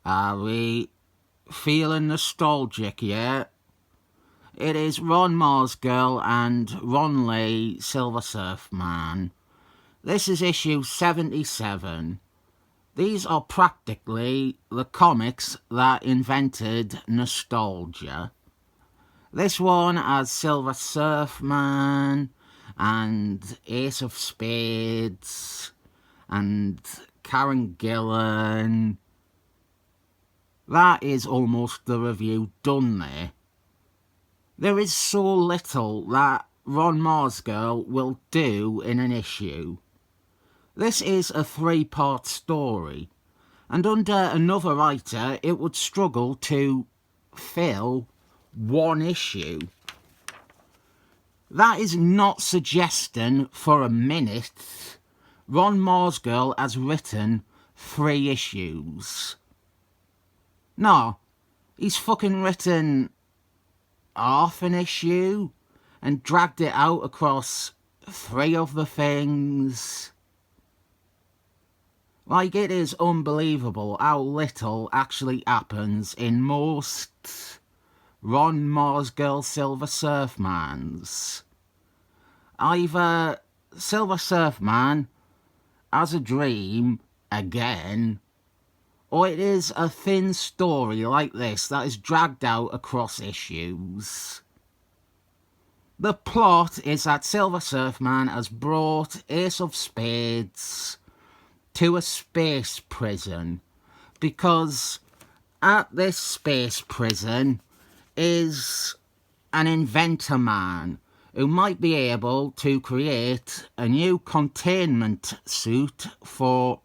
Are we feeling nostalgic yet? It is Ron Marz Girl and Ron Lee Silver Surf Man. This is issue 77. These are practically the comics that invented nostalgia. This one has Silver Surf Man and Ace of Spades and Karen Gillan. That is almost the review done there. There is so little that Ron Marz Girl will do in an issue. This is a 3-part story, and under another writer it would struggle to fill one issue. That is not suggesting for a minute Ron Marz Girl has written 3 issues. No, he's fucking written half an issue and dragged it out across 3 of the things. Like, it is unbelievable how little actually happens in most Ron Marz Girl Silver Surf Mans. Either Silver Surf Man has a dream again, or it is a thin story like this that is dragged out across issues. The plot is that Silver Surf Man has brought Ace of Spades to a space prison, because at this space prison is an inventor man who might be able to create a new containment suit for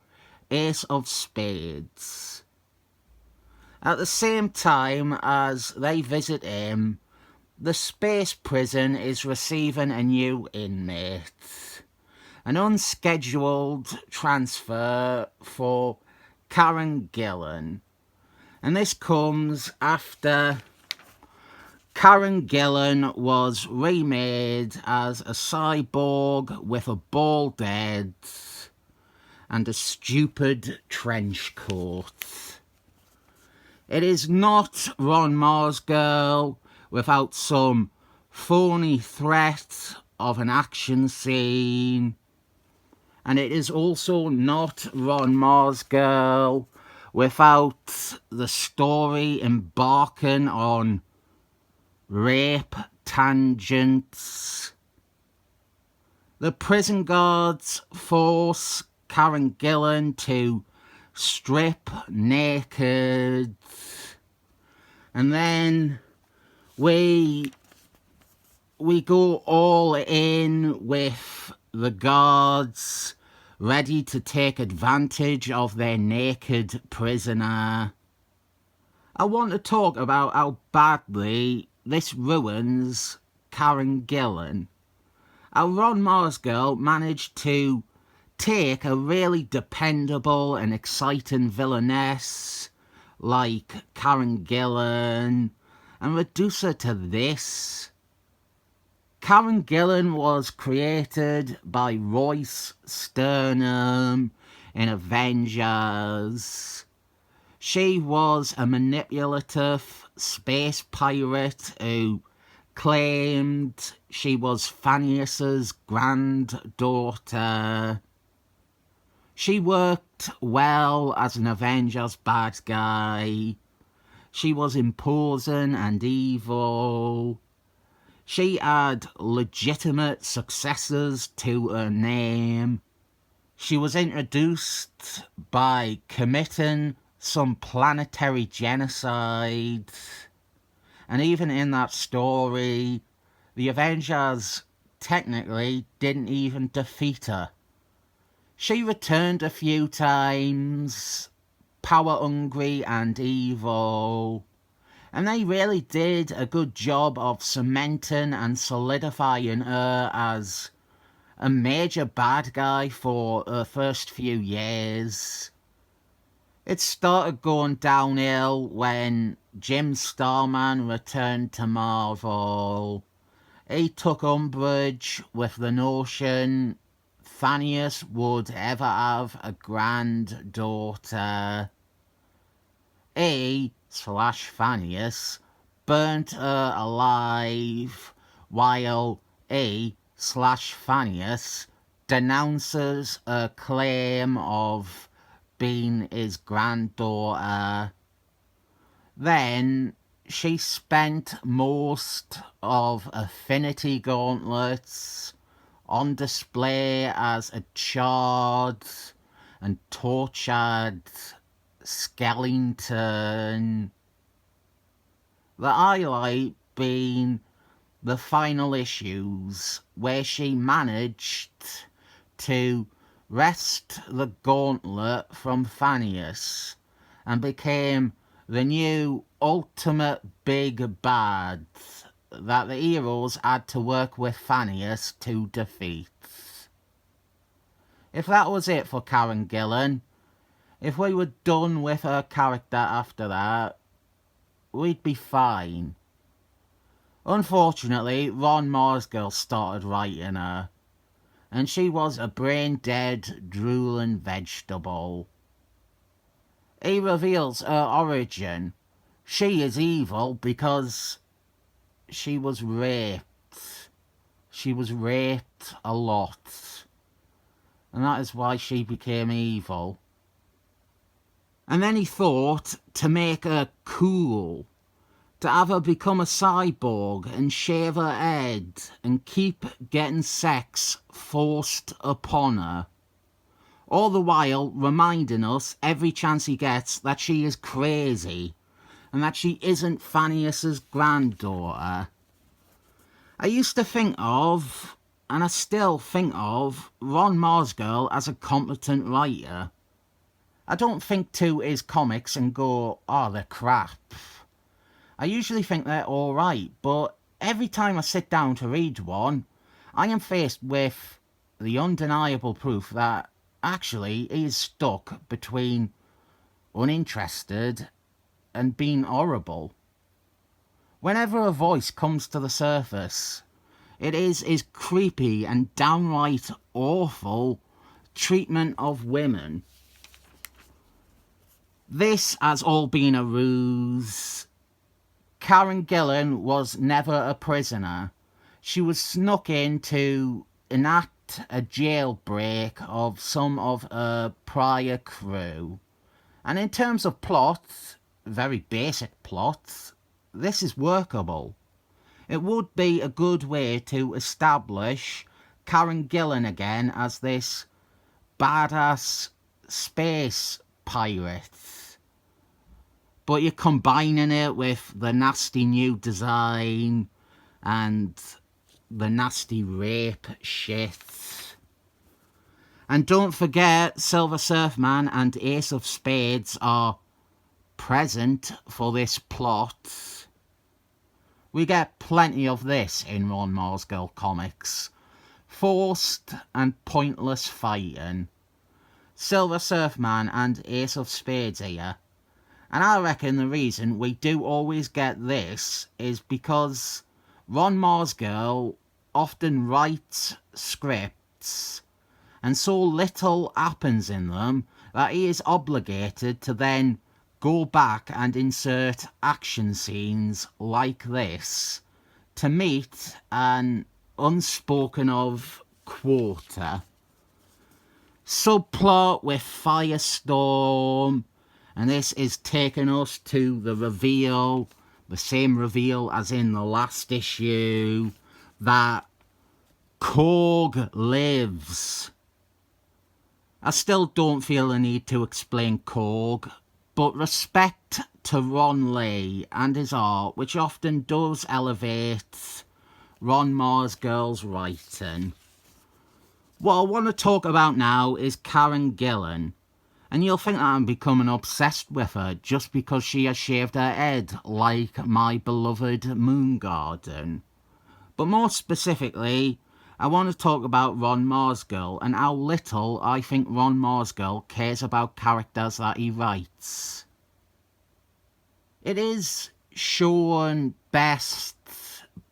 Ace of Spades. At the same time as they visit him, the space prison is receiving a new inmate. An unscheduled transfer for Karen Gillan. And this comes after Karen Gillan was remade as a cyborg with a bald head and a stupid trench coat. It is not Ron Marz Girl without some phony threat of an action scene. And it is also not Ron Marz Girl without the story embarking on rape tangents. The prison guards force Karen Gillan to strip naked, and then we go all in with the guards ready to take advantage of their naked prisoner. I want to talk about how badly this ruins Karen Gillan. How Ron Marz Girl managed to take a really dependable and exciting villainess like Karen Gillan and reduce her to this. Karen Gillan was created by Royce Sternum in Avengers. She was a manipulative space pirate who claimed she was Phineas's granddaughter. She worked well as an Avengers bad guy. She was imposing and evil. She had legitimate successors to her name. She was introduced by committing some planetary genocide. And even in that story, the Avengers technically didn't even defeat her. She returned a few times, power-hungry and evil. And they really did a good job of cementing and solidifying her as a major bad guy for her first few years. It started going downhill when Jim Starman returned to Marvel. He took umbrage with the notion Phineas would ever have a granddaughter. E/Phineas burnt her alive, while E/Phineas denounces her claim of being his granddaughter. Then she spent most of Affinity Gauntlets on display as a charred and tortured skeleton. The highlight being the final issues, where she managed to wrest the gauntlet from Phineas and became the new ultimate big bad that the heroes had to work with Phineas to defeat. If that was it for Karen Gillan, if we were done with her character after that, we'd be fine. Unfortunately, Ron Marsgill started writing her, and she was a brain-dead, drooling vegetable. He reveals her origin. She is evil because she was raped. She was raped a lot. And that is why she became evil. And then he thought to make her cool, to have her become a cyborg and shave her head and keep getting sex forced upon her. All the while reminding us every chance he gets that she is crazy and that she isn't Phineas's granddaughter. I used to think of, and I still think of, Ron Marsgill as a competent writer. I don't think to his comics and go, oh, they're crap. I usually think they're alright, but every time I sit down to read one, I am faced with the undeniable proof that actually he is stuck between uninterested and being horrible. Whenever a voice comes to the surface, it is his creepy and downright awful treatment of women. This has all been a ruse. Karen Gillan was never a prisoner. She was snuck in to enact a jailbreak of some of her prior crew. And in terms of plot, very basic plot, this is workable. It would be a good way to establish Karen Gillan again as this badass space pirate. But you're combining it with the nasty new design and the nasty rape shit. And don't forget, Silver Surfman and Ace of Spades are present for this plot. We get plenty of this in Ron Marsgill comics. Forced and pointless fighting. Silver Surfman and Ace of Spades here. And I reckon the reason we do always get this is because Ron Marsgill often writes scripts and so little happens in them that he is obligated to then go back and insert action scenes like this to meet an unspoken of quota. Subplot with Firestorm, and this is taking us to the reveal, the same reveal as in the last issue, that Korg lives. I still don't feel the need to explain Korg, but respect to Ron Lee and his art, which often does elevate Ron Marsgill's writing. What I want to talk about now is Karen Gillan. And you'll think that I'm becoming obsessed with her just because she has shaved her head like my beloved Moongarden. But more specifically, I want to talk about Ron Marsgill and how little I think Ron Marsgill cares about characters that he writes. It is shown best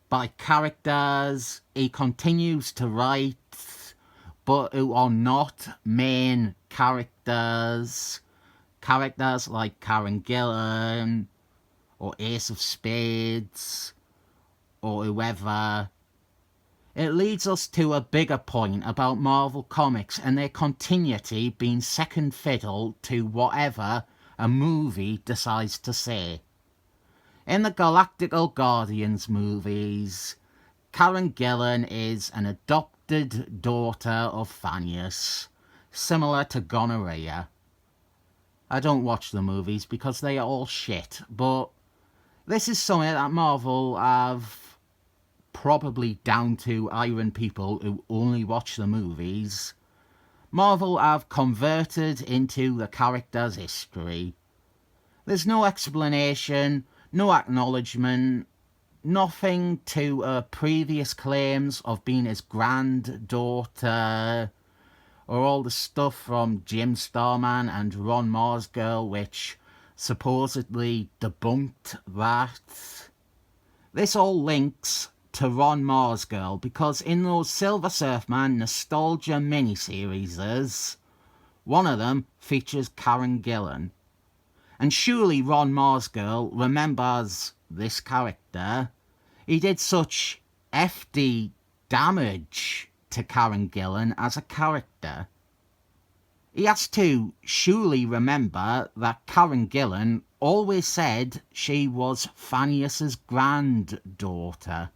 by characters he continues to write, but who are not main characters, characters like Karen Gillan, or Ace of Spades, or whoever. It leads us to a bigger point about Marvel Comics and their continuity being second fiddle to whatever a movie decides to say. In the Galactical Guardians movies, Karen Gillan is an adopted daughter of Thanius, similar to gonorrhea. I don't watch the movies because they are all shit, but this is something that Marvel have, probably down to iron people who only watch the movies, Marvel have converted into the character's history. There's no explanation, no acknowledgement, nothing to her previous claims of being his granddaughter, or all the stuff from Jim Starman and Ron Mars Girl which supposedly debunked that. This all links to Ron Mars Girl because in those Silver Surfman nostalgia miniseries, one of them features Karen Gillan. And surely Ron Mars Girl remembers this character. He did such hefty damage to Karen Gillan as a character. He has to surely remember that Karen Gillan always said she was Thanius's granddaughter.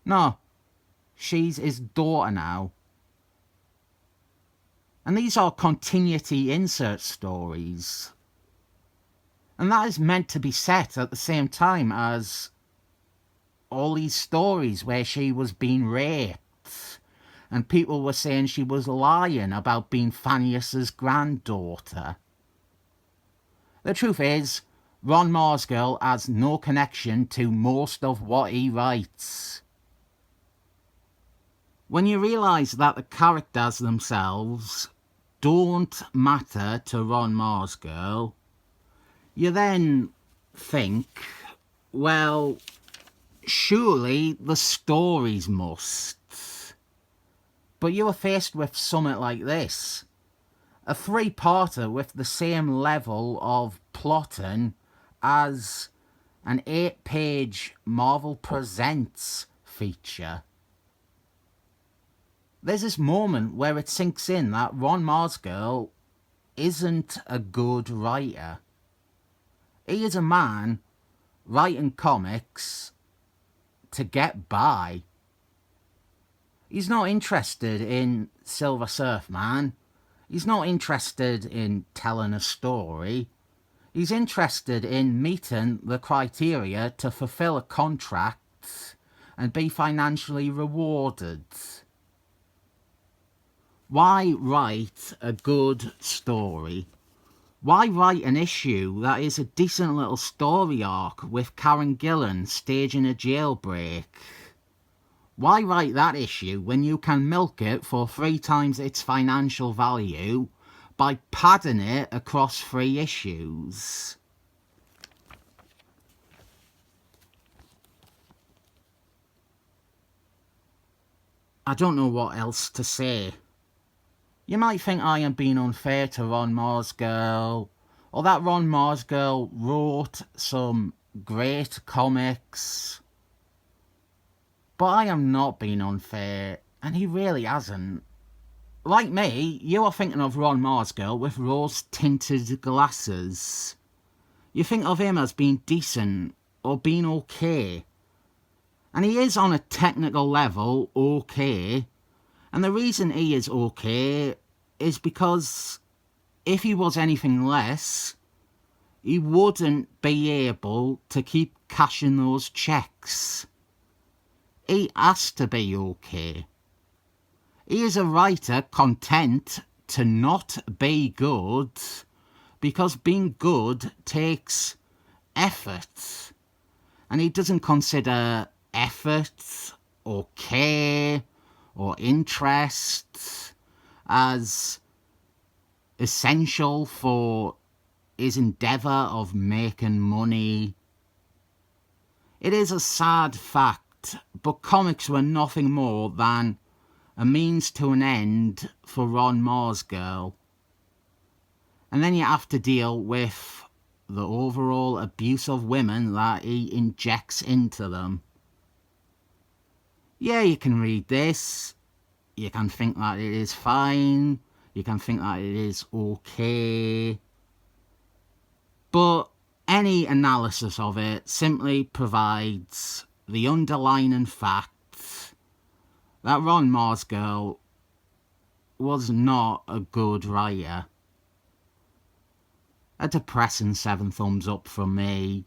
No, she's his daughter now. And these are continuity insert stories. And that is meant to be set at the same time as all these stories where she was being raped and people were saying she was lying about being Thanius's granddaughter. The truth is, Ron Mars Girl has no connection to most of what he writes. When you realise that the characters themselves don't matter to Ron Mars Girl, you then think, well, surely the stories must. But you are faced with something like this. A three-parter with the same level of plotting as an 8-page Marvel Presents feature. There's this moment where it sinks in that Ron Mars Girl isn't a good writer. He is a man writing comics to get by. He's not interested in Silver Surfman. He's not interested in telling a story. He's interested in meeting the criteria to fulfill a contract and be financially rewarded. Why write a good story? Why write an issue that is a decent little story arc with Karen Gillan staging a jailbreak? Why write that issue when you can milk it for 3 times its financial value by padding it across 3 issues? I don't know what else to say. You might think I am being unfair to Ron Mars Girl, or that Ron Mars Girl wrote some great comics. But I am not being unfair, and he really hasn't. Like me, you are thinking of Ron Mars Girl with rose-tinted glasses. You think of him as being decent, or being okay. And he is on a technical level okay. And the reason he is okay is because if he was anything less, he wouldn't be able to keep cashing those checks. He has to be okay. He is a writer content to not be good because being good takes effort. And he doesn't consider effort or care or interest as essential for his endeavour of making money. It is a sad fact, but comics were nothing more than a means to an end for Ron Mars Girl. And then you have to deal with the overall abuse of women that he injects into them. Yeah, you can read this, you can think that it is fine, you can think that it is okay, but any analysis of it simply provides the underlying fact that Ron Marz girl was not a good writer. A depressing 7 thumbs up from me.